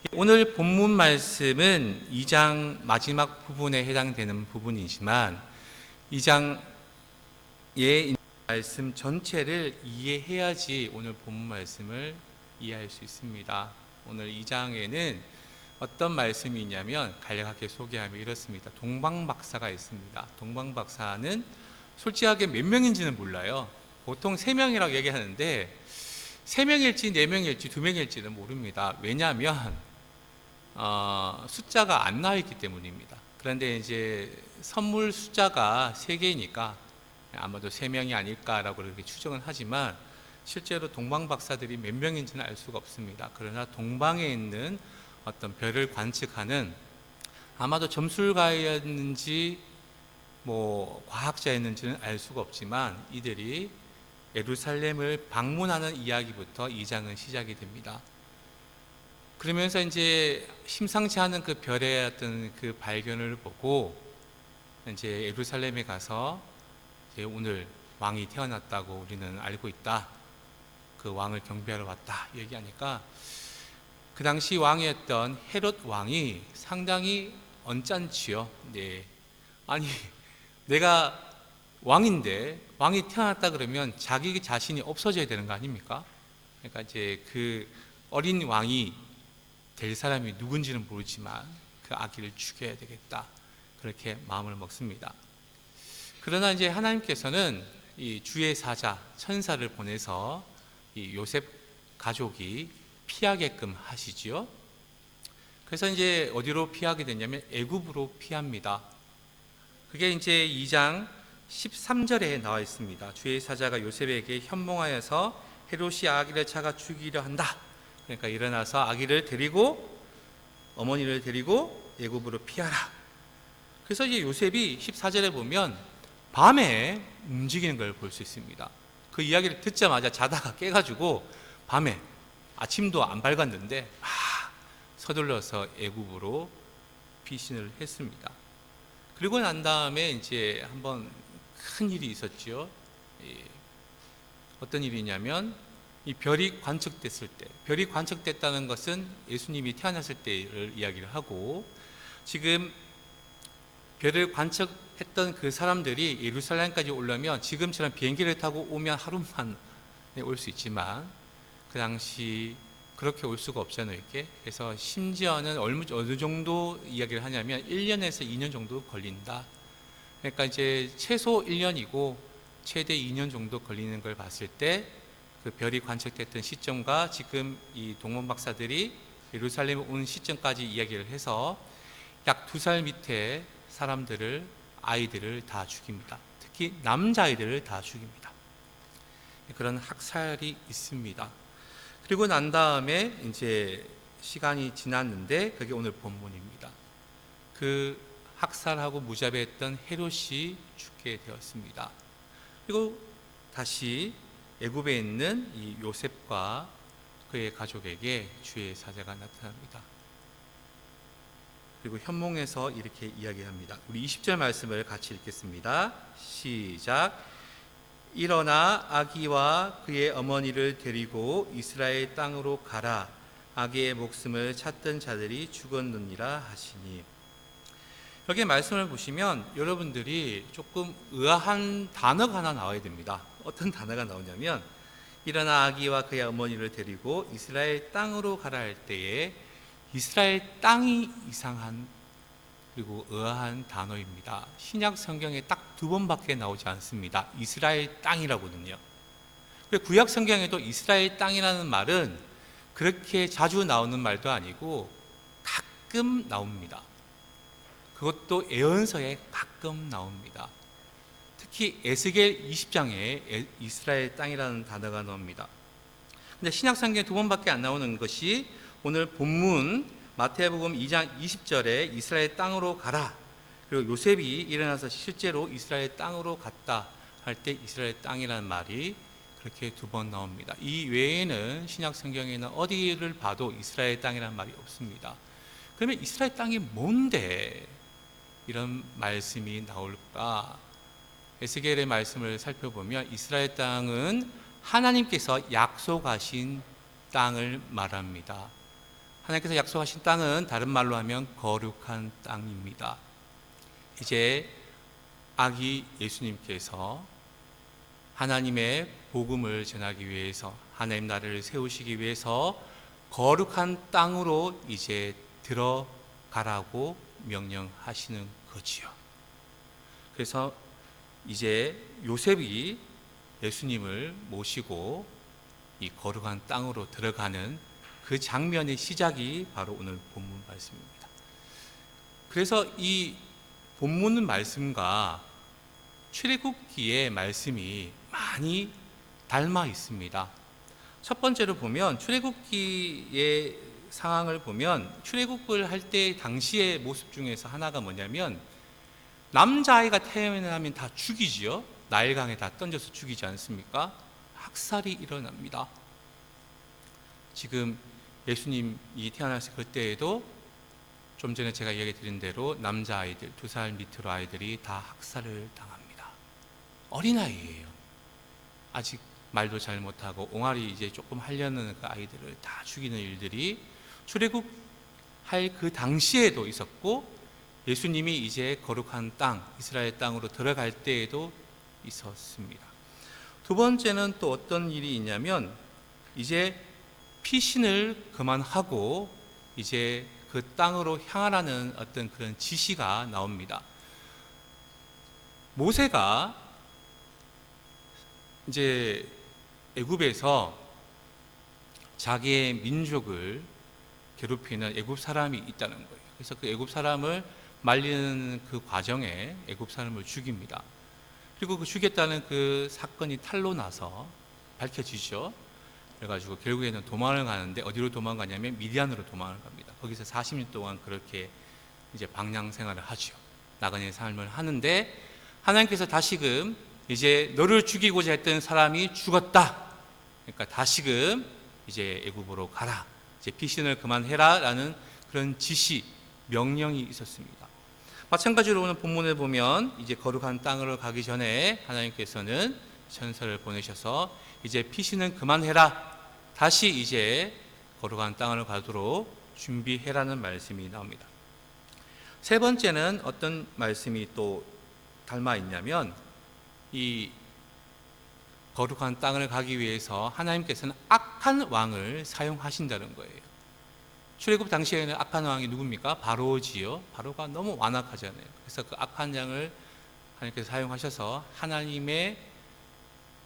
오늘 본문 말씀은 2장 마지막 부분에 해당되는 부분이지만 2장의 말씀 전체를 이해해야지 오늘 본문 말씀을 이해할 수 있습니다. 오늘 2장에는 어떤 말씀이 있냐면 간략하게 소개하면 이렇습니다. 동방박사가 있습니다. 동방박사는 솔직하게 몇 명인지는 몰라요. 보통 3명이라고 얘기하는데 3명일지 4명일지 2명일지는 모릅니다. 왜냐하면 숫자가 안 나와 있기 때문입니다. 그런데 이제 선물 숫자가 3개이니까 아마도 3명이 아닐까라고 그렇게 추정은 하지만 실제로 동방박사들이 몇 명인지는 알 수가 없습니다. 그러나 동방에 있는 어떤 별을 관측하는 아마도 점술가였는지 과학자였는지는 알 수가 없지만 이들이 예루살렘을 방문하는 이야기부터 2장은 시작이 됩니다. 그러면서 이제 심상치 않은 그 별의 어떤 그 발견을 보고 이제 예루살렘에 가서 이제 오늘 왕이 태어났다고 우리는 알고 있다. 그 왕을 경배하러 왔다. 얘기하니까 그 당시 왕이었던 헤롯 왕이 상당히 언짢지요. 네. 아니, 내가 왕인데 왕이 태어났다 그러면 자기 자신이 없어져야 되는 거 아닙니까? 그러니까 이제 그 어린 왕이 될 사람이 누군지는 모르지만 그 아기를 죽여야 되겠다. 그렇게 마음을 먹습니다. 그러나 이제 하나님께서는 이 주의 사자 천사를 보내서 이 요셉 가족이 피하게끔 하시지요. 그래서 이제 어디로 피하게 되냐면 애굽으로 피합니다. 그게 이제 2장 13절에 나와 있습니다. 주의 사자가 요셉에게 현몽하여서 헤롯이 아기를 찾아 죽이려 한다. 그러니까 일어나서 아기를 데리고 어머니를 데리고 애굽으로 피하라. 그래서 이제 요셉이 14절에 보면 밤에 움직이는 걸 볼 수 있습니다. 그 이야기를 듣자마자 자다가 깨가지고 밤에 아침도 안 밝았는데 막 서둘러서 애굽으로 피신을 했습니다. 그리고 난 다음에 이제 한번 큰 일이 있었죠. 어떤 일이냐면 이 별이 관측됐을 때, 별이 관측됐다는 것은 예수님이 태어났을 때를 이야기를 하고 지금 별을 관측했던 그 사람들이 예루살렘까지 오려면 지금처럼 비행기를 타고 오면 하루만 올 수 있지만 그 당시 그렇게 올 수가 없잖아요. 이렇게. 그래서 심지어는 어느 정도 이야기를 하냐면 1년에서 2년 정도 걸린다. 그러니까 이제 최소 1년이고 최대 2년 정도 걸리는 걸 봤을 때 그 별이 관측됐던 시점과 지금 이 동문 박사들이 예루살렘에 온 시점까지 이야기를 해서 약 2살 밑에 사람들을, 아이들을 다 죽입니다. 특히 남자아이들을 다 죽입니다. 그런 학살이 있습니다. 그리고 난 다음에 이제 시간이 지났는데 그게 오늘 본문입니다. 그 학살하고 무자비했던 헤롯이 죽게 되었습니다. 그리고 다시 애굽에 있는 이 요셉과 그의 가족에게 주의 사자가 나타납니다. 그리고 현몽에서 이렇게 이야기합니다. 우리 20절 말씀을 같이 읽겠습니다. 시작. 일어나 아기와 그의 어머니를 데리고 이스라엘 땅으로 가라. 아기의 목숨을 찾던 자들이 죽었느니라 하시니. 여기 말씀을 보시면 여러분들이 조금 의아한 단어가 하나 나와야 됩니다. 어떤 단어가 나오냐면 일어나 아기와 그의 어머니를 데리고 이스라엘 땅으로 가라 할 때에 이스라엘 땅이 이상한 그리고 의아한 단어입니다. 신약 성경에 딱 2번밖에 나오지 않습니다. 이스라엘 땅이라거든요. 구약 성경에도 이스라엘 땅이라는 말은 그렇게 자주 나오는 말도 아니고 가끔 나옵니다. 그것도 예언서에 가끔 나옵니다. 특히 에스겔 20장에 이스라엘 땅이라는 단어가 나옵니다. 근데 신약 성경에 2번밖에 안 나오는 것이 오늘 본문 마태복음 2장 20절에 이스라엘 땅으로 가라. 그리고 요셉이 일어나서 실제로 이스라엘 땅으로 갔다 할 때 이스라엘 땅이라는 말이 그렇게 2번 나옵니다. 이 외에는 신약 성경에는 어디를 봐도 이스라엘 땅이라는 말이 없습니다. 그러면 이스라엘 땅이 뭔데 이런 말씀이 나올까? 에스겔의 말씀을 살펴보면 이스라엘 땅은 하나님께서 약속하신 땅을 말합니다. 하나님께서 약속하신 땅은 다른 말로 하면 거룩한 땅입니다. 이제 아기 예수님께서 하나님의 복음을 전하기 위해서, 하나님 나라를 세우시기 위해서 거룩한 땅으로 이제 들어가라고 명령하시는 거지요. 그래서 이제 요셉이 예수님을 모시고 이 거룩한 땅으로 들어가는 그 장면의 시작이 바로 오늘 본문 말씀입니다. 그래서 이 본문 말씀과 출애굽기의 말씀이 많이 닮아 있습니다. 첫 번째로 보면 출애굽기의 상황을 보면 출애굽을 할 때 당시의 모습 중에서 하나가 뭐냐면 남자아이가 태어나면 다 죽이지요. 나일강에 다 던져서 죽이지 않습니까? 학살이 일어납니다. 지금 예수님이 태어났을 그때에도 좀 전에 제가 이야기 드린 대로 남자아이들 2살 밑으로 아이들이 다 학살을 당합니다. 어린아이예요. 아직 말도 잘 못하고 옹알이 이제 조금 하려는 그 아이들을 다 죽이는 일들이 출애굽할 그 당시에도 있었고 예수님이 이제 거룩한 땅, 이스라엘 땅으로 들어갈 때에도 있었습니다. 두 번째는 또 어떤 일이 있냐면 이제 피신을 그만하고 이제 그 땅으로 향하라는 어떤 그런 지시가 나옵니다. 모세가 이제 애굽에서 자기의 민족을 괴롭히는 애굽 사람이 있다는 거예요. 그래서 그 애굽 사람을 말리는 그 과정에 애굽 사람을 죽입니다. 그리고 그 죽였다는 그 사건이 탄로 나서 밝혀지죠. 그래가지고 결국에는 도망을 가는데 어디로 도망가냐면 미디안으로 도망을 갑니다. 거기서 40년 동안 그렇게 이제 방랑 생활을 하죠. 나그네 삶을 하는데 하나님께서 다시금 이제 너를 죽이고자 했던 사람이 죽었다. 그러니까 다시금 이제 애굽으로 가라. 이제 피신을 그만해라라는 그런 지시, 명령이 있었습니다. 마찬가지로 오늘 본문에 보면 이제 거룩한 땅으로 가기 전에 하나님께서는 천사를 보내셔서 이제 피신은 그만해라. 다시 이제 거룩한 땅을 가도록 준비해라는 말씀이 나옵니다. 세 번째는 어떤 말씀이 또 닮아 있냐면 이 거룩한 땅을 가기 위해서 하나님께서는 악한 왕을 사용하신다는 거예요. 출애굽 당시에는 악한 왕이 누굽니까? 바로지요. 바로가 너무 완악하잖아요. 그래서 그 악한 왕을 하나님께서 사용하셔서 하나님의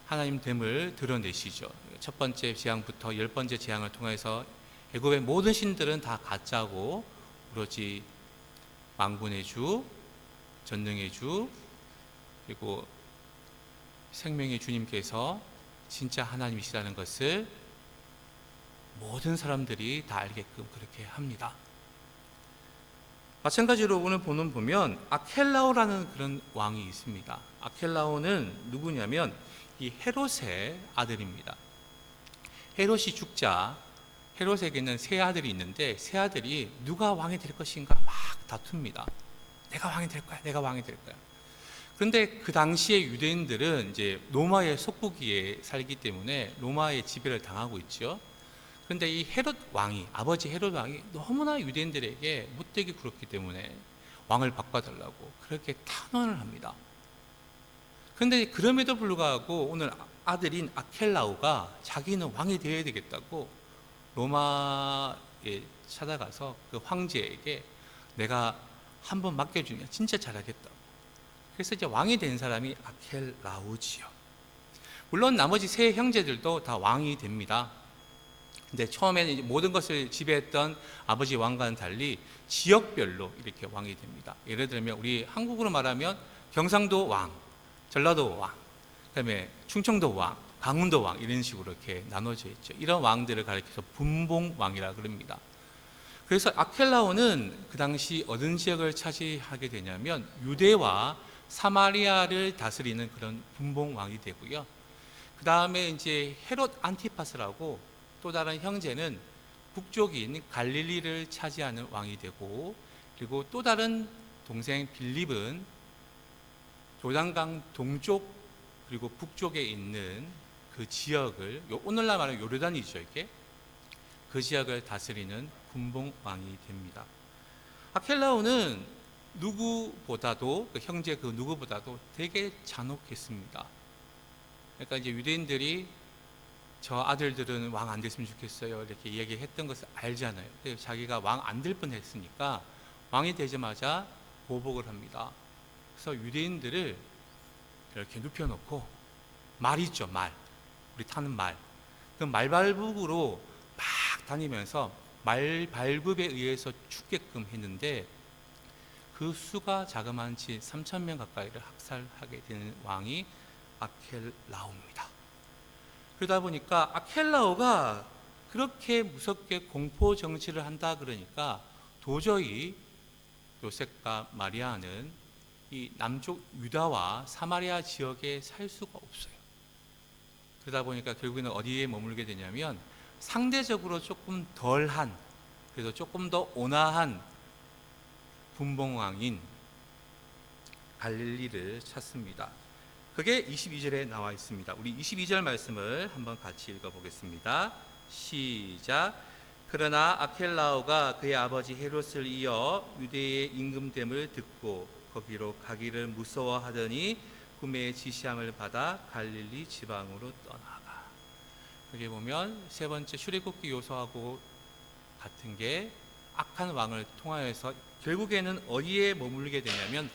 하나님됨을 드러내시죠. 첫 번째 재앙부터 10번째 재앙을 통해서 애굽의 모든 신들은 다 가짜고 오로지 만군의 주, 전능의 주, 그리고 생명의 주님께서 진짜 하나님이시라는 것을 모든 사람들이 다 알게끔 그렇게 합니다. 마찬가지로 오늘 보면 아켈라오라는 그런 왕이 있습니다. 아켈라오는 누구냐면 이 헤롯의 아들입니다. 헤롯이 죽자 헤롯에게는 세 아들이 있는데 세 아들이 누가 왕이 될 것인가 막 다툽니다. 내가 왕이 될 거야, 내가 왕이 될 거야. 그런데 그 당시에 유대인들은 이제 로마의 속국기에 살기 때문에 로마의 지배를 당하고 있죠. 그런데 이 헤롯 왕이, 아버지 헤롯 왕이 너무나 유대인들에게 못되게 굴었기 때문에 왕을 바꿔달라고 그렇게 탄원을 합니다. 그런데 그럼에도 불구하고 오늘 아들인 아켈라오가 자기는 왕이 되어야 되겠다고 로마에 찾아가서 그 황제에게 내가 한번 맡겨주면 진짜 잘하겠다고. 그래서 이제 왕이 된 사람이 아켈라오지요. 물론 나머지 세 형제들도 다 왕이 됩니다. 근데 처음에는 이제 모든 것을 지배했던 아버지 왕과는 달리 지역별로 이렇게 왕이 됩니다. 예를 들면 우리 한국으로 말하면 경상도 왕, 전라도 왕, 그다음에 충청도 왕, 강원도 왕 이런 식으로 이렇게 나눠져 있죠. 이런 왕들을 가리켜서 분봉왕이라 그럽니다. 그래서 아켈라오는 그 당시 어느 지역을 차지하게 되냐면 유대와 사마리아를 다스리는 그런 분봉왕이 되고요. 그 다음에 이제 헤롯 안티파스라고 또 다른 형제는 북쪽인 갈릴리를 차지하는 왕이 되고, 그리고 또 다른 동생 빌립은 요단강 동쪽 그리고 북쪽에 있는 그 지역을 오늘날 말하는 요르단이죠. 이게 그 지역을 다스리는 분봉 왕이 됩니다. 아켈라오는 누구보다도 그 형제 그 누구보다도 되게 잔혹했습니다. 그러니까 이제 유대인들이 저 아들들은 왕 안 됐으면 좋겠어요 이렇게 얘기했던 것을 알잖아요. 그래서 자기가 왕 안 될 뻔했으니까 왕이 되자마자 보복을 합니다. 그래서 유대인들을 이렇게 눕혀놓고 말 있죠, 말. 우리 타는 말. 그 말발굽으로 막 다니면서 말발굽에 의해서 죽게끔 했는데 그 수가 자그마치 3,000명 가까이를 학살하게 되는 왕이 아켈라오입니다. 그러다 보니까 아켈라오가 그렇게 무섭게 공포 정치를 한다 그러니까 도저히 요셉과 마리아는 이 남쪽 유다와 사마리아 지역에 살 수가 없어요. 그러다 보니까 결국에는 어디에 머물게 되냐면 상대적으로 조금 덜한, 그래서 조금 더 온화한 분봉왕인 갈릴리를 찾습니다. 그게 22절에 나와 있습니다. 우리 22절 말씀을 한번 같이 읽어보겠습니다. 시작. 그러나 아켈라오가 그의 아버지 헤롯을 이어 유대의 임금됨을 듣고 거기로 가기를 무서워하더니 구매의 지시함을 받아 갈릴리 지방으로 떠나가. 여기 보면 세 번째 출애굽기 요소하고 같은 게 악한 왕을 통하여서 결국에는 어디에 머물게 되냐면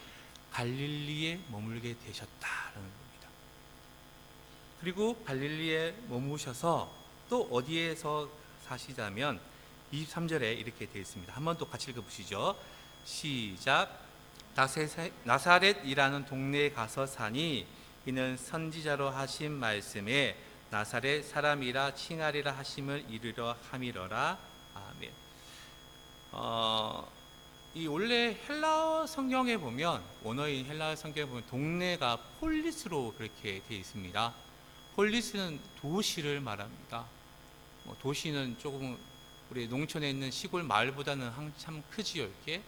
갈릴리에 머물게 되셨다라는 겁니다. 그리고 갈릴리에 머무셔서 또 어디에서 사시자면 23절에 이렇게 되어 있습니다. 한번 또 같이 읽어보시죠. 시작. 나사렛이라는 동네에 가서 사니 이는 선지자로 하신 말씀에 나사렛 사람이라 칭하리라 하심을 이루려 함이러라. 아멘. 이 원래 헬라어 성경에 보면, 원어인 헬라어 성경에 보면 동네가 폴리스로 그렇게 되어 있습니다. 폴리스는 도시를 말합니다. 도시는 조금 우리 농촌에 있는 시골 마을보다는 한참 크지요, 이렇게.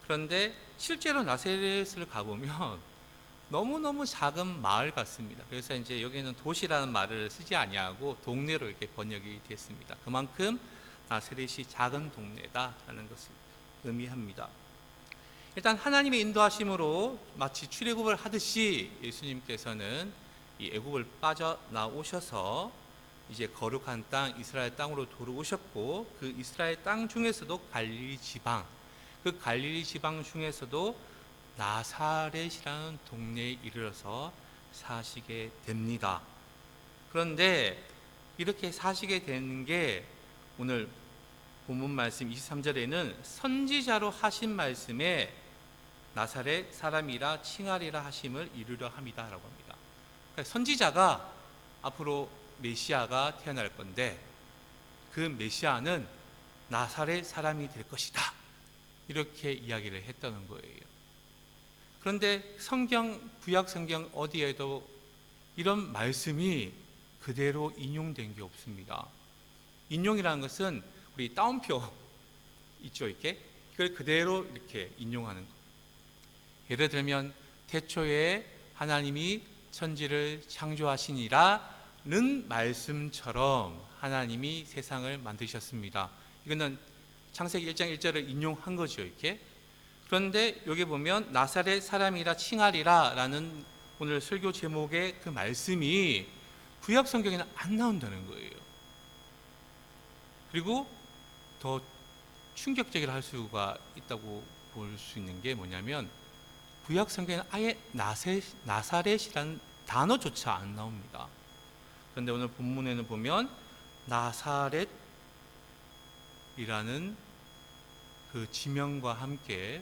그런데 실제로 나사렛을 가보면 너무너무 작은 마을 같습니다. 그래서 이제 여기는 도시라는 말을 쓰지 아니하고 동네로 이렇게 번역이 됐습니다. 그만큼 나사렛이 작은 동네다라는 것을 의미합니다. 일단 하나님의 인도하심으로 마치 출애굽을 하듯이 예수님께서는 이 애굽을 빠져나오셔서 이제 거룩한 땅 이스라엘 땅으로 돌아오셨고, 그 이스라엘 땅 중에서도 갈릴리 지방, 그 갈릴리 지방 중에서도 나사렛이라는 동네에 이르러서 사시게 됩니다. 그런데 이렇게 사시게 되는 게 오늘 본문 말씀 23절에는 선지자로 하신 말씀에 나사렛 사람이라 칭하리라 하심을 이루려 함이다라고 합니다. 그러니까 선지자가 앞으로 메시아가 태어날 건데 그 메시아는 나사렛 사람이 될 것이다, 이렇게 이야기를 했다는 거예요. 그런데 성경, 구약 성경 어디에도 이런 말씀이 그대로 인용된 게 없습니다. 인용이라는 것은 우리 따옴표 있죠, 이렇게. 그걸 그대로 이렇게 인용하는 거. 예를 들면 태초에 하나님이 천지를 창조하시니라는 말씀처럼 하나님이 세상을 만드셨습니다. 이거는 창세기 1장 1절을 인용한 거죠, 이렇게. 그런데 여기 보면 나사렛 사람이라 칭하리라 라는 오늘 설교 제목의 그 말씀이 구약 성경에는 안 나온다는 거예요. 그리고 더 충격적이라 할 수가 있다고 볼 수 있는 게 뭐냐면 구약 성경에는 아예 나사렛이라는 단어조차 안 나옵니다. 그런데 오늘 본문에는 보면 나사렛이라는 그 지명과 함께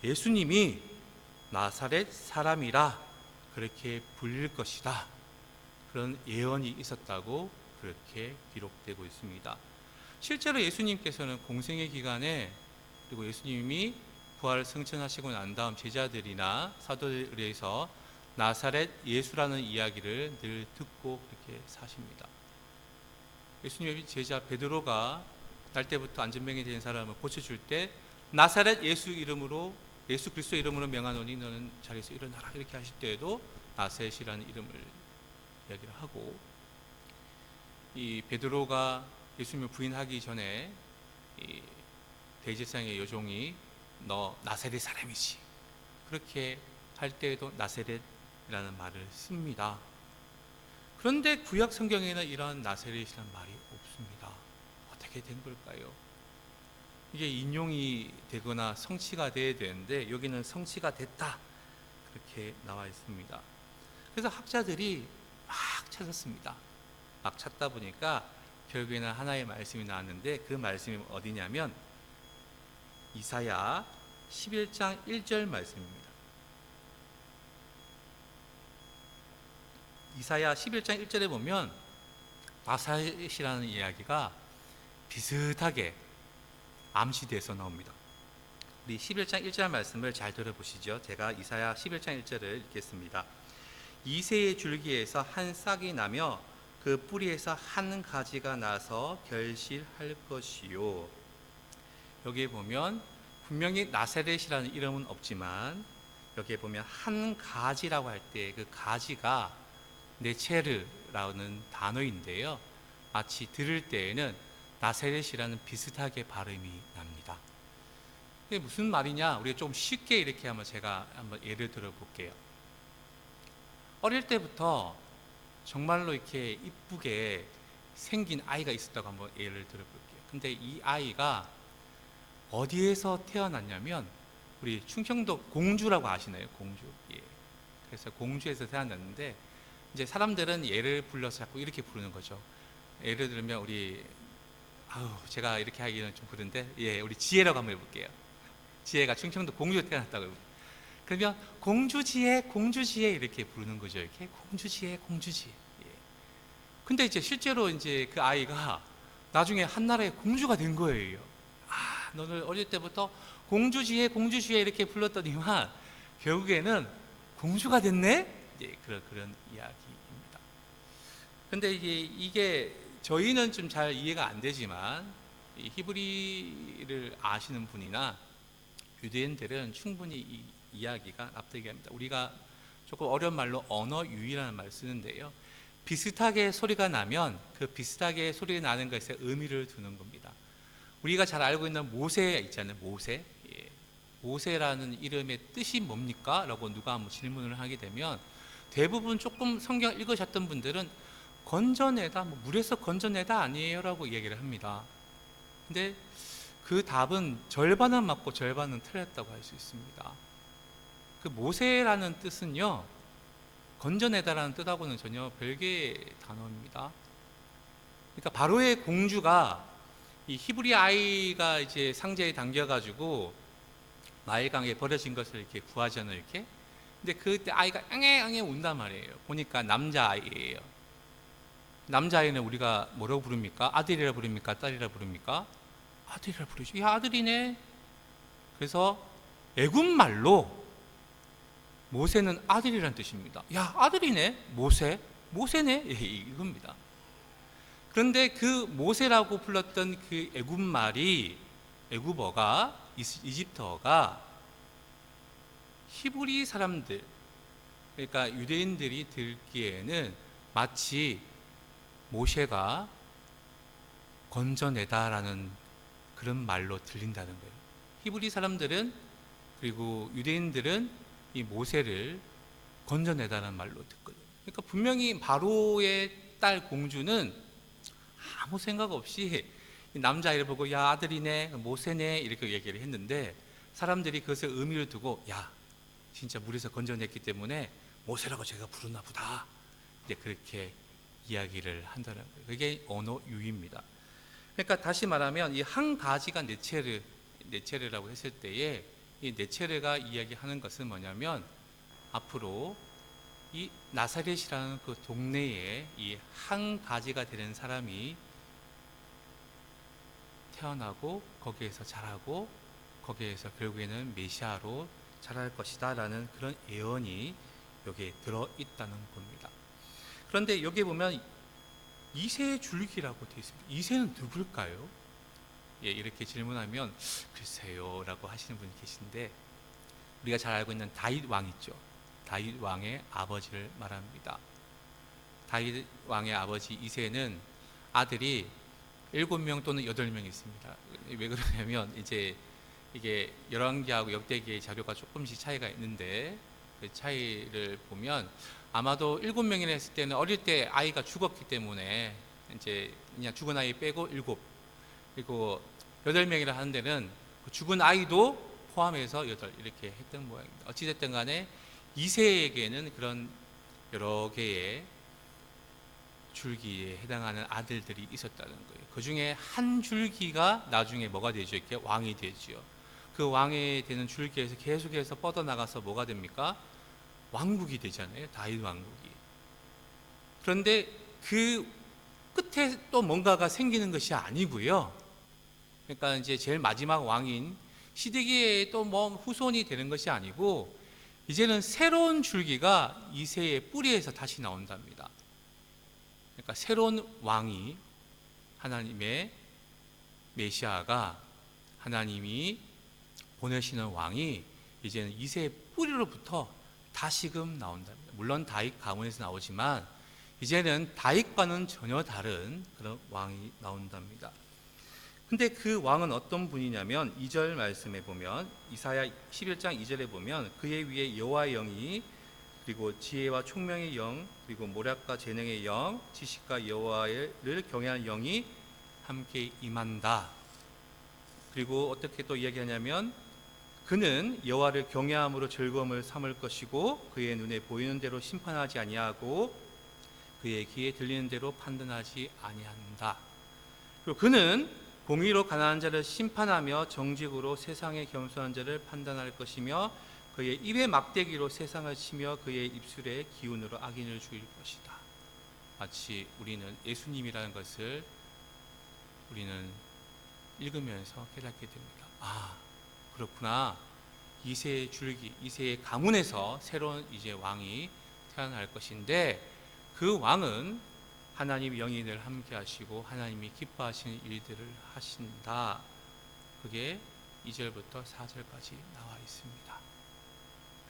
예수님이 나사렛 사람이라 그렇게 불릴 것이다, 그런 예언이 있었다고 그렇게 기록되고 있습니다. 실제로 예수님께서는 공생의 기간에, 그리고 예수님이 부활 승천하시고 난 다음 제자들이나 사도들에 의해서 나사렛 예수라는 이야기를 늘 듣고 그렇게 사십니다. 예수님의 제자 베드로가 날 때부터 안전병이 된 사람을 고쳐줄 때 나사렛 예수 이름으로, 예수 그리스도 이름으로 명하노니 너는 자리에서 일어나라, 이렇게 하실 때에도 나사렛이라는 이름을 이야기를 하고, 이 베드로가 예수님을 부인하기 전에 이 대제사장의 여종이 너 나사렛 사람이지, 그렇게 할 때에도 나사렛이라는 말을 씁니다. 그런데 구약 성경에는 이런 나사렛이라는 말이 없습니다. 어떻게 된 걸까요? 이게 인용이 되거나 성취가 돼야 되는데 여기는 성취가 됐다, 그렇게 나와 있습니다. 그래서 학자들이 막 찾았습니다. 막 찾다 보니까 결국에는 하나의 말씀이 나왔는데, 그 말씀이 어디냐면 이사야 11장 1절 말씀입니다. 이사야 11장 1절에 보면 나사렛이라는 이야기가 비슷하게 암시돼서 나옵니다. 우리 11장 1절 말씀을 잘 들어보시죠. 제가 이사야 11장 1절을 읽겠습니다. 이새의 줄기에서 한 싹이 나며 그 뿌리에서 한 가지가 나서 결실할 것이요. 여기에 보면 분명히 나사렛이라는 이름은 없지만 여기에 보면 한 가지라고 할 때 그 가지가 네체르라는 단어인데요, 마치 들을 때에는 나사렛이라는 비슷하게 발음이 납니다. 이게 무슨 말이냐, 우리가 좀 쉽게 이렇게 제가 한번 예를 들어 볼게요. 어릴 때부터 정말로 이렇게 이쁘게 생긴 아이가 있었다고 한번 예를 들어 볼게요. 근데 이 아이가 어디에서 태어났냐면 우리 충청도 공주라고 아시나요? 공주. 예. 그래서 공주에서 태어났는데, 이제 사람들은 얘를 불러서 자꾸 이렇게 부르는 거죠. 예를 들면 우리 제가 이렇게 하기는 좀 그런데, 예, 우리 지혜라고 한번 해볼게요. 지혜가 충청도 공주에 태어났다고 해요. 그러면 공주지혜, 공주지혜 이렇게 부르는 거죠. 이렇게 공주지혜, 공주지혜. 예. 근데 이제 실제로 이제 그 아이가 나중에 한나라의 공주가 된 거예요. 너는 어릴 때부터 공주지혜, 공주지혜 이렇게 불렀더니만 결국에는 공주가 됐네? 예, 그런 이야기입니다. 근데 이게 저희는 좀 잘 이해가 안 되지만 이 히브리를 아시는 분이나 유대인들은 충분히 이 이야기가 납득이 됩니다. 우리가 조금 어려운 말로 언어 유희라는 말을 쓰는데요, 비슷하게 소리가 나면 그 비슷하게 소리가 나는 것에 의미를 두는 겁니다. 우리가 잘 알고 있는 모세 있잖아요. 모세. 예. 모세라는 이름의 뜻이 뭡니까? 라고 누가 한번 질문을 하게 되면 대부분 조금 성경 읽으셨던 분들은 건져내다, 물에서 건져내다 아니에요 라고 얘기를 합니다. 근데 그 답은 절반은 맞고 절반은 틀렸다고 할 수 있습니다. 그 모세라는 뜻은요, 건져내다라는 뜻하고는 전혀 별개의 단어입니다. 그러니까 바로의 공주가 이 히브리 아이가 이제 상자에 당겨가지고 나일강에 버려진 것을 이렇게 구하잖아요, 이렇게. 근데 그때 아이가 앙해 운단 말이에요. 보니까 남자아이예요. 남자아이는 우리가 뭐라고 부릅니까? 아들이라 부릅니까? 딸이라 부릅니까? 아들이라 부르죠. 야, 아들이네. 그래서 애굽말로 모세는 아들이란 뜻입니다. 야, 아들이네. 모세네. 예, 이겁니다. 그런데 그 모세라고 불렀던 그 애굽말이, 애굽어가, 이집트어가 히브리 사람들, 그러니까 유대인들이 듣기에는 마치 모세가 건져내다라는 그런 말로 들린다는 거예요. 히브리 사람들은, 그리고 유대인들은 이 모세를 건져내다라는 말로 듣거든요. 그러니까 분명히 바로의 딸 공주는 아무 생각 없이 남자아이를 보고 야, 아들이네, 모세네 이렇게 얘기를 했는데, 사람들이 그것을 의미를 두고 야, 진짜 물에서 건져냈기 때문에 모세라고 제가 부르나 보다, 이제 그렇게 이야기를 한다는 거예요. 그게 언어 유희입니다. 그러니까 다시 말하면 이 한 가지가 네체르라고 했을 때에 이 네체르가 이야기하는 것은 뭐냐면, 앞으로 이 나사렛이라는 그 동네에 이 한 가지가 되는 사람이 태어나고 거기에서 자라고 거기에서 결국에는 메시아로 자랄 것이다 라는 그런 예언이 여기에 들어있다는 겁니다. 그런데 여기 보면 이새의 줄기라고 되어 있습니다. 이새는 누굴까요? 예, 이렇게 질문하면 글쎄요 라고 하시는 분이 계신데, 우리가 잘 알고 있는 다윗 왕 있죠. 다윗 왕의 아버지를 말합니다. 다윗 왕의 아버지 이새는 아들이 7명 또는 8명 있습니다. 왜 그러냐면 이제 이게 열왕기하고 역대기의 자료가 조금씩 차이가 있는데 그 차이를 보면 아마도 7명이나 했을 때는 어릴 때 아이가 죽었기 때문에 이제 그냥 죽은 아이 빼고 7, 그리고 8명이라 하는 데는 그 죽은 아이도 포함해서 8 이렇게 했던 모양입니다. 어찌됐든 간에 2세에게는 그런 여러 개의 줄기에 해당하는 아들들이 있었다는 거예요. 그 중에 한 줄기가 나중에 뭐가 되죠? 이렇게 왕이 되죠. 그 왕이 되는 줄기에서 계속해서 뻗어나가서 뭐가 됩니까? 왕국이 되잖아요. 다윗 왕국이. 그런데 그 끝에 또 뭔가가 생기는 것이 아니고요. 그러니까 이제 제일 마지막 왕인 시드기의 또 뭐 후손이 되는 것이 아니고 이제는 새로운 줄기가 이새의 뿌리에서 다시 나온답니다. 그러니까 새로운 왕이 하나님의 메시아가 하나님이 보내시는 왕이 이제는 이새의 뿌리로부터 다시금 나온답니다. 물론 다윗 가문에서 나오지만 이제는 다윗과는 전혀 다른 그런 왕이 나온답니다. 근데 그 왕은 어떤 분이냐면 2절 말씀에 보면 이사야 11장 2절에 보면 그의 위에 여호와의 영이 그리고 지혜와 총명의 영 그리고 모략과 재능의 영 지식과 여호와를 경외하는 영이 함께 임한다. 그리고 어떻게 또 이야기하냐면 그는 여호와를 경외함으로 즐거움을 삼을 것이고 그의 눈에 보이는 대로 심판하지 아니하고 그의 귀에 들리는 대로 판단하지 아니한다. 그리고 그는 공의로 가난한 자를 심판하며 정직으로 세상에 겸손한 자를 판단할 것이며 그의 입의 막대기로 세상을 치며 그의 입술의 기운으로 악인을 죽일 것이다. 마치 우리는 예수님이라는 것을 우리는 읽으면서 깨닫게 됩니다. 아, 그렇구나. 이새의 줄기, 이새의 가문에서 새로운 이제 왕이 태어날 것인데 그 왕은 하나님 영이 늘 함께 하시고 하나님이 기뻐하시는 일들을 하신다. 그게 2절부터 4절까지 나와 있습니다.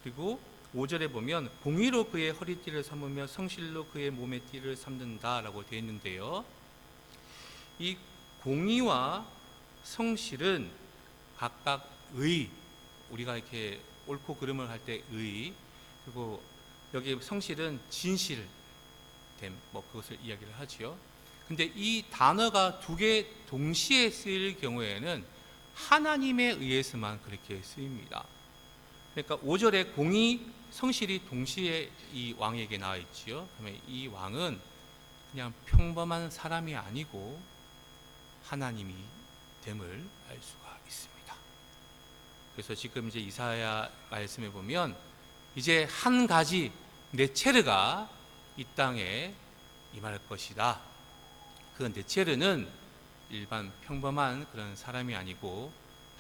그리고 5절에 보면 공의로 그의 허리띠를 삼으며 성실로 그의 몸의 띠를 삼는다라고 되어 있는데요. 이 공의와 성실은 각각 의, 우리가 이렇게 옳고 그름을 할 때 의, 그리고 여기 성실은 진실됨, 뭐 그것을 이야기를 하지요. 근데 이 단어가 두 개 동시에 쓰일 경우에는 하나님에 의해서만 그렇게 쓰입니다. 그러니까 5절에 공의, 성실이 동시에 이 왕에게 나와 있지요. 그러면 이 왕은 그냥 평범한 사람이 아니고 하나님이 됨을 알 수가 있습니다. 그래서 지금 이제 이사야 말씀에 보면 이제 한 가지 네체르가 이 땅에 임할 것이다. 그 네체르는 일반 평범한 그런 사람이 아니고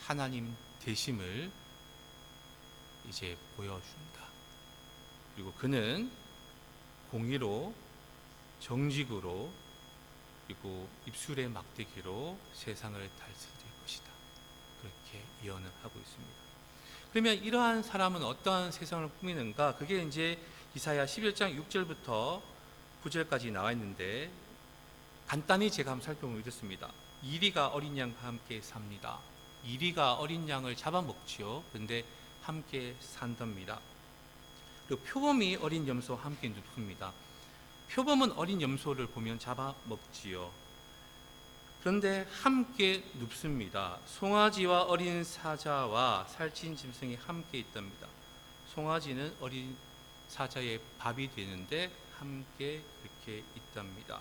하나님 되심을 이제 보여준다. 그리고 그는 공의로 정직으로 그리고 입술의 막대기로 세상을 다스릴 것이다. 그렇게 예언을 하고 있습니다. 그러면 이러한 사람은 어떠한 세상을 꾸미는가? 그게 이제 이사야 11장 6절부터 9절까지 나와 있는데 간단히 제가 한번 살펴보면 이렇습니다. 이리가 어린 양과 함께 삽니다. 이리가 어린 양을 잡아먹지요. 그런데 함께 산답니다. 그리고 표범이 어린 염소와 함께 눕습니다. 표범은 어린 염소를 보면 잡아먹지요. 그런데 함께 눕습니다. 송아지와 어린 사자와 살찐 짐승이 함께 있답니다. 송아지는 어린 사자의 밥이 되는데 함께 그렇게 있답니다.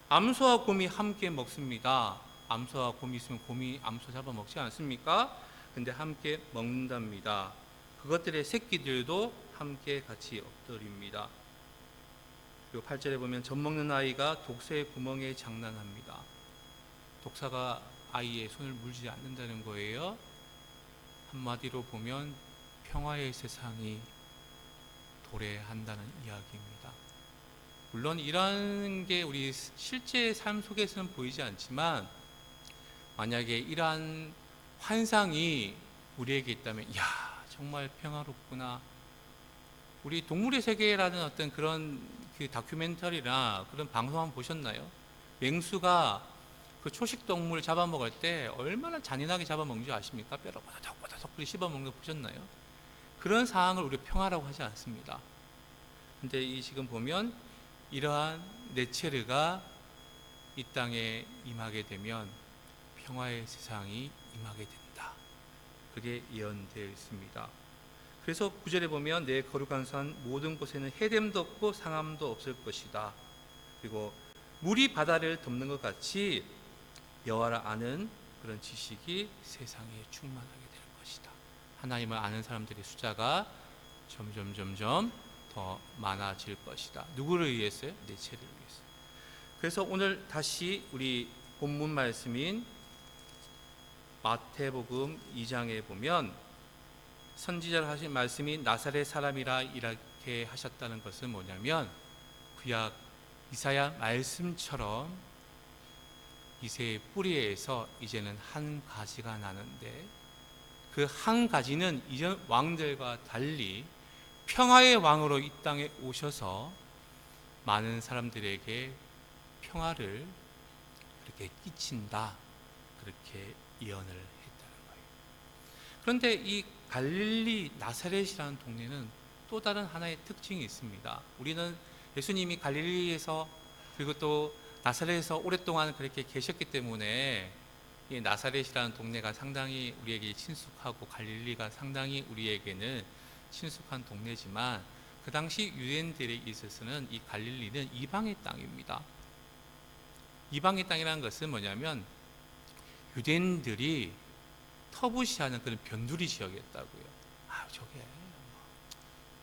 암소와 곰이 함께 먹습니다. 암소와 곰이 있으면 곰이 암소 잡아먹지 않습니까? 근데 함께 먹는답니다. 그것들의 새끼들도 함께 같이 엎드립니다. 그리고 8절에 보면 젖먹는 아이가 독새의 구멍에 장난합니다. 독사가 아이의 손을 물지 않는다는 거예요. 한마디로 보면 평화의 세상이 도래한다는 이야기입니다. 물론 이러한 게 우리 실제 삶 속에서는 보이지 않지만 만약에 이러한 환상이 우리에게 있다면 이야 정말 평화롭구나. 우리 동물의 세계라는 어떤 그런 그 다큐멘터리나 그런 방송 한번 보셨나요? 맹수가 그 초식 동물 잡아먹을 때 얼마나 잔인하게 잡아먹는 줄 아십니까? 뼈를 바닥바닥 씹어먹는 거 보셨나요? 그런 상황을 우리 평화라고 하지 않습니다. 근데 이 지금 보면 이러한 네체르가 이 땅에 임하게 되면 평화의 세상이 임하게 된다. 그게 예언되어 있습니다. 그래서 9절에 보면 내 거룩한 산 모든 곳에는 해됨도 없고 상함도 없을 것이다. 그리고 물이 바다를 덮는 것 같이 여호와를 아는 그런 지식이 세상에 충만하게 될 것이다. 하나님을 아는 사람들의 숫자가 점점 더 많아질 것이다. 누구를 위해서요? 네체를 위해서. 그래서 오늘 다시 우리 본문 말씀인 마태복음 2장에 보면 선지자를 하신 말씀이 나사렛 사람이라 이렇게 하셨다는 것은 뭐냐면 구약 이사야 말씀처럼 이새의 뿌리에서 이제는 한 가지가 나는데 그 한 가지는 이전 왕들과 달리 평화의 왕으로 이 땅에 오셔서 많은 사람들에게 평화를 그렇게 끼친다. 그렇게 예언을 했다는 거예요. 그런데 이 갈릴리 나사렛이라는 동네는 또 다른 하나의 특징이 있습니다. 우리는 예수님이 갈릴리에서 그리고 또 나사렛에서 오랫동안 그렇게 계셨기 때문에 이 나사렛이라는 동네가 상당히 우리에게 친숙하고 갈릴리가 상당히 우리에게는 친숙한 동네지만 그 당시 유대인들에 있어서는 이 갈릴리는 이방의 땅입니다. 이방의 땅이라는 것은 뭐냐면 유대인들이 터부시하는 그런 변두리 지역이었다고요. 저게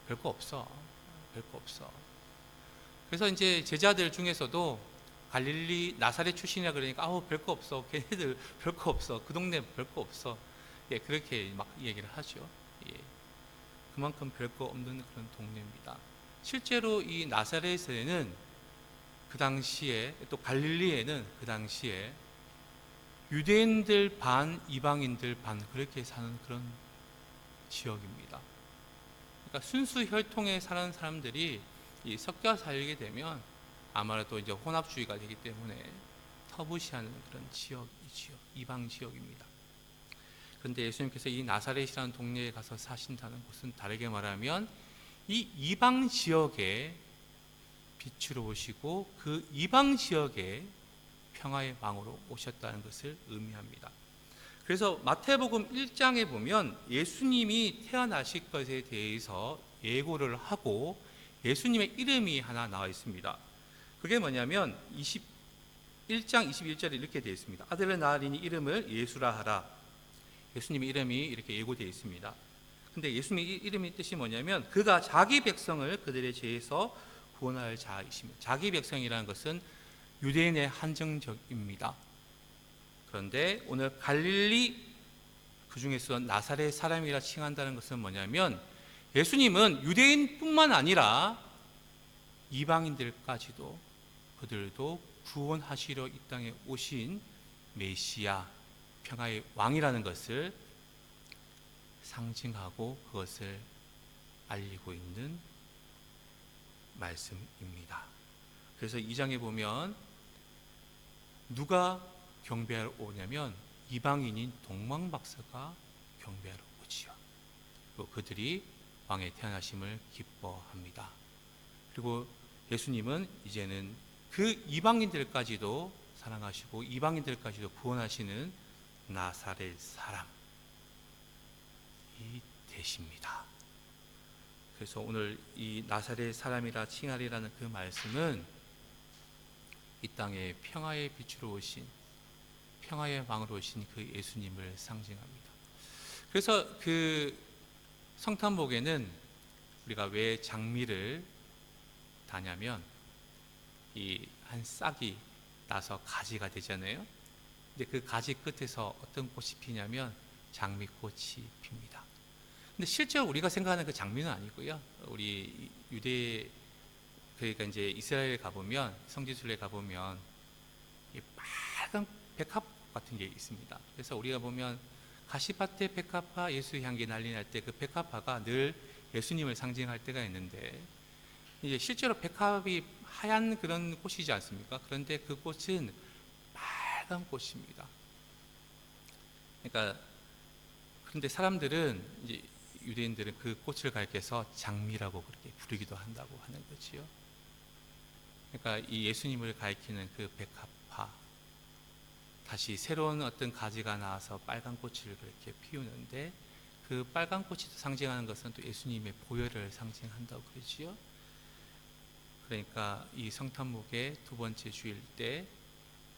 별거 없어. 그래서 이제 제자들 중에서도 갈릴리 나사렛 출신이라 그러니까 별거 없어. 걔네들 별거 없어. 그 동네 별거 없어. 예, 그렇게 막 얘기를 하죠. 예. 그만큼 별거 없는 그런 동네입니다. 실제로 이 나사렛에는 그 당시에 또 갈릴리에는 그 당시에 유대인들 반 이방인들 반 그렇게 사는 그런 지역입니다. 그러니까 순수 혈통에 사는 사람들이 이 섞여 살게 되면 아무래도 이제 혼합주의가 되기 때문에 터부시하는 그런 지역이지요. 이방 지역입니다. 그런데 예수님께서 이 나사렛이라는 동네에 가서 사신다는 것은 다르게 말하면 이 이방 지역에 빛으로 오시고 그 이방 지역에 평화의 왕으로 오셨다는 것을 의미합니다. 그래서 마태복음 1장에 보면 예수님이 태어나실 것에 대해서 예고를 하고 예수님의 이름이 하나 나와 있습니다. 그게 뭐냐면 21장 21절에 이렇게 되어 있습니다. 아들을 낳으리니 이름을 예수라 하라. 예수님의 이름이 이렇게 예고되어 있습니다. 근데 예수님의 이름의 뜻이 뭐냐면 그가 자기 백성을 그들의 죄에서 구원할 자이십니다. 자기 백성이라는 것은 유대인의 한정적입니다. 그런데 오늘 갈릴리 그 중에서 나사렛 사람이라 칭한다는 것은 뭐냐면 예수님은 유대인뿐만 아니라 이방인들까지도 그들도 구원하시려 이 땅에 오신 메시아 평화의 왕이라는 것을 상징하고 그것을 알리고 있는 말씀입니다. 그래서 2장에 보면 누가 경배하러 오냐면 이방인인 동방박사가 경배하러 오지요. 그리고 그들이 왕의 태어나심을 기뻐합니다. 그리고 예수님은 이제는 그 이방인들까지도 사랑하시고 이방인들까지도 구원하시는 나사렛 사람이 되십니다. 그래서 오늘 이 나사렛 사람이라 칭하리라는 그 말씀은 이 땅에 평화의 빛으로 오신 평화의 왕으로 오신 그 예수님을 상징합니다. 그래서 그 성탄복에는 우리가 왜 장미를 다냐면 이 한 싹이 나서 가지가 되잖아요. 근데 그 가지 끝에서 어떤 꽃이 피냐면 장미꽃이 핍니다. 근데 실제로 우리가 생각하는 그 장미는 아니고요. 우리 유대 그러니까 이제 이스라엘 가보면 성지순례 가보면 이 빨간 백합 같은 게 있습니다. 그래서 우리가 보면 가시밭에 백합화 예수 향기 난리 날 때 그 백합화가 늘 예수님을 상징할 때가 있는데 이제 실제로 백합이 하얀 그런 꽃이지 않습니까? 그런데 그 꽃은 빨간 꽃입니다. 그러니까 그런데 사람들은 이제 유대인들은 그 꽃을 가리켜서 장미라고 그렇게 부르기도 한다고 하는 거지요. 그러니까 이 예수님을 가리키는 그 백합화, 다시 새로운 어떤 가지가 나와서 빨간 꽃을 그렇게 피우는데, 그 빨간 꽃이 상징하는 것은 또 예수님의 보혈을 상징한다고 그러지요. 그러니까 이 성탄목의 두 번째 주일 때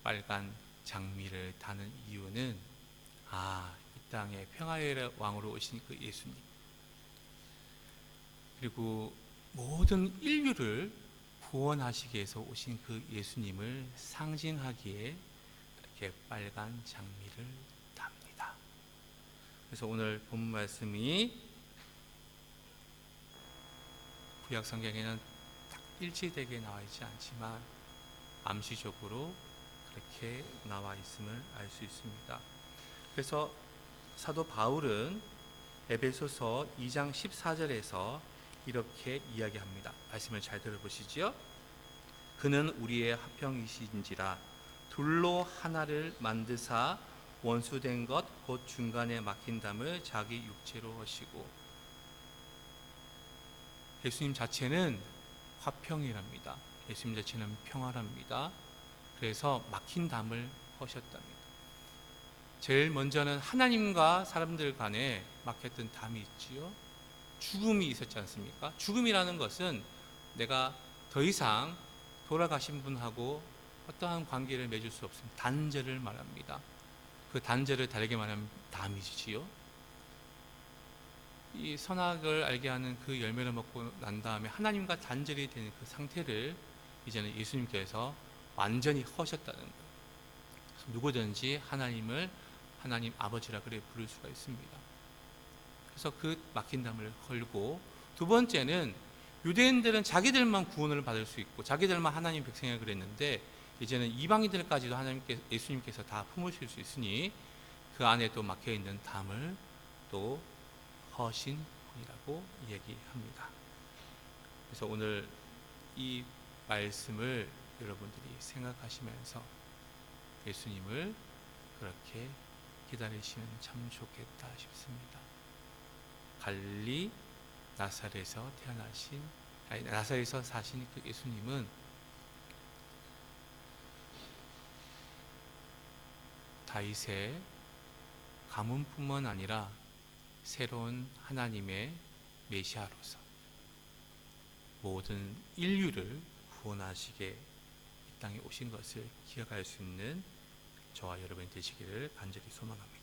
빨간 장미를 다는 이유는, 이 땅에 평화의 왕으로 오신 그 예수님, 그리고 모든 인류를 구원하시기 위해서 오신 그 예수님을 상징하기에 이렇게 빨간 장미를 답니다. 그래서 오늘 본문 말씀이 구약 성경에는 딱 일치되게 나와 있지 않지만 암시적으로 그렇게 나와 있음을 알 수 있습니다. 그래서 사도 바울은 에베소서 2장 14절에서 이렇게 이야기합니다. 말씀을 잘 들어보시지요. 그는 우리의 화평이신지라 둘로 하나를 만드사 원수된 것 곧 중간에 막힌 담을 자기 육체로 하시고. 예수님 자체는 화평이랍니다. 예수님 자체는 평화랍니다. 그래서 막힌 담을 하셨답니다. 제일 먼저는 하나님과 사람들 간에 막혔던 담이 있지요. 죽음이 있었지 않습니까? 죽음이라는 것은 내가 더 이상 돌아가신 분하고 어떠한 관계를 맺을 수 없습니다. 단절을 말합니다. 그 단절을 다르게 말하면 담이지요. 이 선악을 알게 하는 그 열매를 먹고 난 다음에 하나님과 단절이 되는 그 상태를 이제는 예수님께서 완전히 허셨다는 거예요. 누구든지 하나님을 하나님 아버지라 그래 부를 수가 있습니다. 그래서 그 막힌 담을 헐고, 두 번째는 유대인들은 자기들만 구원을 받을 수 있고 자기들만 하나님 백성이라 그랬는데, 이제는 이방인들까지도 예수님께서 다 품으실 수 있으니 그 안에 또 막혀 있는 담을 또 허신 분이라고 얘기합니다. 그래서 오늘 이 말씀을 여러분들이 생각하시면서 예수님을 그렇게 기다리시면 참 좋겠다 싶습니다. 갈릴리 나사렛에서 나사렛에서 사신 그 예수님은 다윗의 가문뿐만 아니라 새로운 하나님의 메시아로서 모든 인류를 구원하시게 이 땅에 오신 것을 기억할 수 있는 저와 여러분이 되시기를 간절히 소망합니다.